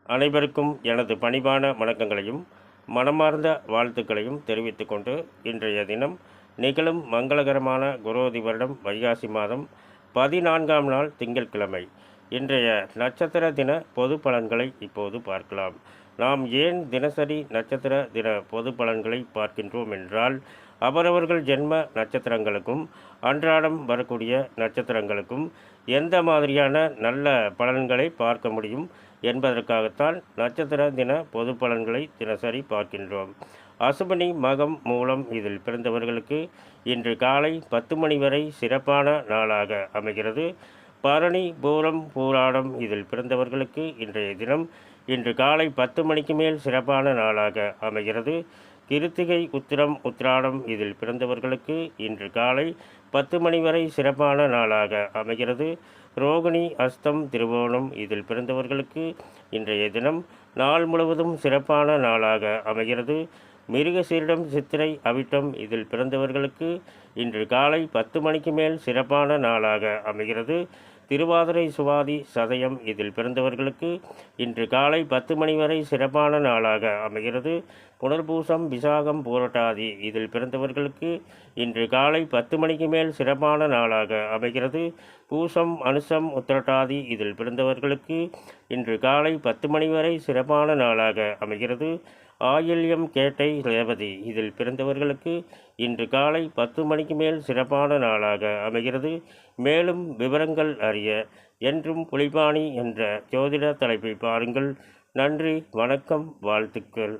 அனைவருக்கும் எனது பணிவான வணக்கங்களையும் மனமார்ந்த வாழ்த்துக்களையும் தெரிவித்துக் கொண்டு இன்றைய தினம் நிகழும் மங்களகரமான குரோதி வருடம் வைகாசி மாதம் 14ஆம் நாள் திங்கட்கிழமை இன்றைய நட்சத்திர தின பொது பலன்களை இப்போது பார்க்கலாம். நாம் ஏன் தினசரி நட்சத்திர தின பொது பலன்களை பார்க்கின்றோம் என்றால், அவரவர்கள் ஜென்ம நட்சத்திரங்களுக்கும் அன்றாடம் வரக்கூடிய நட்சத்திரங்களுக்கும் எந்த மாதிரியான நல்ல பலன்களை பார்க்க முடியும் என்பதற்காகத்தான் நட்சத்திர தின பொது பலன்களை தினசரி பார்க்கின்றோம். அசுபனி மகம் மூலம் இதில் பிறந்தவர்களுக்கு இன்று காலை 10 மணி வரை சிறப்பான நாளாக அமைகிறது. பரணி பூரம் பூராடம் இதில் பிறந்தவர்களுக்கு இன்றைய தினம் இன்று காலை 10 மணிக்கு மேல் சிறப்பான நாளாக அமைகிறது. கிருத்திகை உத்திரம் உத்திராடம் இதில் பிறந்தவர்களுக்கு இன்று காலை 10 மணி வரை சிறப்பான நாளாக அமைகிறது. ரோகிணி அஸ்தம் திருவோணம் இதில் பிறந்தவர்களுக்கு இன்றைய தினம் நாள் முழுவதும் சிறப்பான நாளாக அமைகிறது. மிருகசீரிடம் சித்திரை அவிட்டம் இதில் பிறந்தவர்களுக்கு இன்று காலை 10 மணிக்கு மேல் சிறப்பான நாளாக அமைகிறது. திருவாதிரை சுவாதி சதயம் இதில் பிறந்தவர்களுக்கு இன்று காலை 10 மணி வரை சிறப்பான நாளாக அமைகிறது. புனர்பூசம் விசாகம் பூரட்டாதி இதில் பிறந்தவர்களுக்கு இன்று காலை 10 மணிக்கு மேல் சிறப்பான நாளாக அமைகிறது. பூசம் அனுசம் உத்திரட்டாதி இதில் பிறந்தவர்களுக்கு இன்று காலை 10 மணி வரை சிறப்பான நாளாக அமைகிறது. ஆயில்யம் கேட்டை ரேவதி இதில் பிறந்தவர்களுக்கு இன்று காலை 10 மணிக்கு மேல் சிறப்பான நாளாக அமைகிறது. மேலும் விவரங்கள் அறிய என்றும் புலிபாணி என்ற ஜோதிட தலைப்பை பாருங்கள். நன்றி, வணக்கம், வாழ்த்துக்கள்.